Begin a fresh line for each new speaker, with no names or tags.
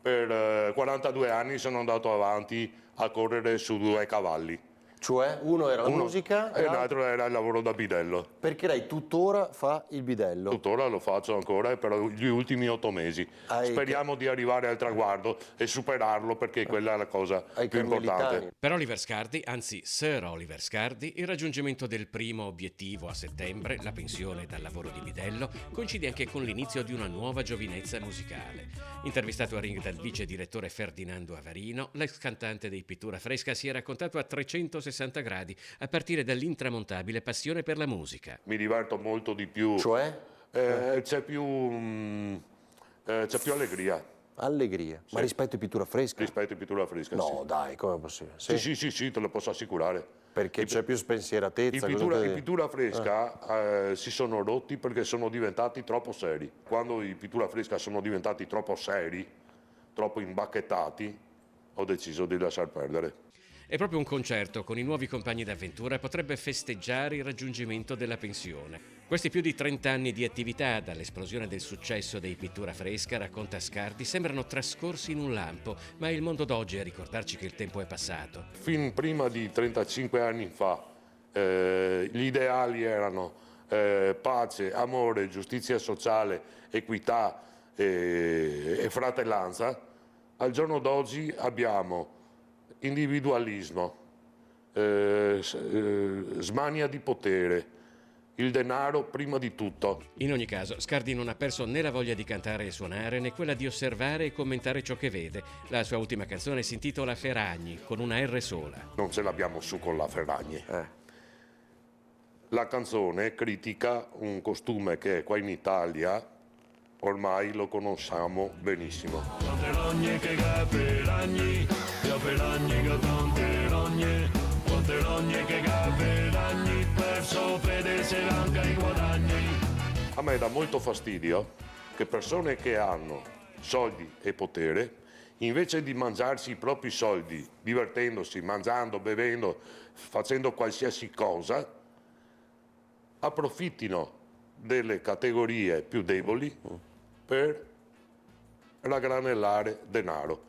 Per 42 anni sono andato avanti a correre su 2 cavalli.
Cioè, uno era la musica
e l'altro era il lavoro da bidello.
Perché lei tuttora fa il bidello?
Tuttora lo faccio ancora per gli ultimi 8 mesi. Speriamo di arrivare al traguardo e superarlo, perché quella è la cosa più importante.
Per Oliver Scardi, anzi Sir Oliver Scardi, il raggiungimento del primo obiettivo a settembre, la pensione dal lavoro di bidello, coincide anche con l'inizio di una nuova giovinezza musicale. Intervistato a Ring dal vice direttore Ferdinando Avarino, l'ex cantante dei Pittura Fresca si è raccontato a 360 gradi, a partire dall'intramontabile passione per la musica.
Mi diverto molto di più.
Cioè?
C'è più allegria.
Allegria.
Sì.
Ma rispetto a Pittura Fresca?
Rispetto a Pittura Fresca,
no,
sì.
Dai, come è possibile?
Sì, te lo posso assicurare.
Perché c'è più spensieratezza?
I Pittura Fresca si sono rotti perché sono diventati troppo seri. Quando i Pittura Fresca sono diventati troppo seri, troppo imbacchettati, ho deciso di lasciar perdere.
E proprio un concerto con i nuovi compagni d'avventura potrebbe festeggiare il raggiungimento della pensione. Questi più di 30 anni di attività, dall'esplosione del successo dei Pittura Fresca, racconta Scardi, sembrano trascorsi in un lampo, ma è il mondo d'oggi a ricordarci che il tempo è passato.
Fin prima di 35 anni fa gli ideali erano pace, amore, giustizia sociale, equità e fratellanza. Al giorno d'oggi abbiamo individualismo, smania di potere, il denaro prima di tutto.
In ogni caso, Scardi non ha perso né la voglia di cantare e suonare, né quella di osservare e commentare ciò che vede. La sua ultima canzone si intitola Ferragni, con una R sola.
Non ce l'abbiamo su con la Ferragni. La canzone critica un costume che qua in Italia ormai lo conosciamo benissimo.
Quante rogne che caperagni, caperagni che tante rogne, quante rogne che caperagni, perso fede se anche i guadagni.
A me dà molto fastidio che persone che hanno soldi e potere, invece di mangiarsi i propri soldi, divertendosi, mangiando, bevendo, facendo qualsiasi cosa, approfittino delle categorie più deboli per raggranellare denaro.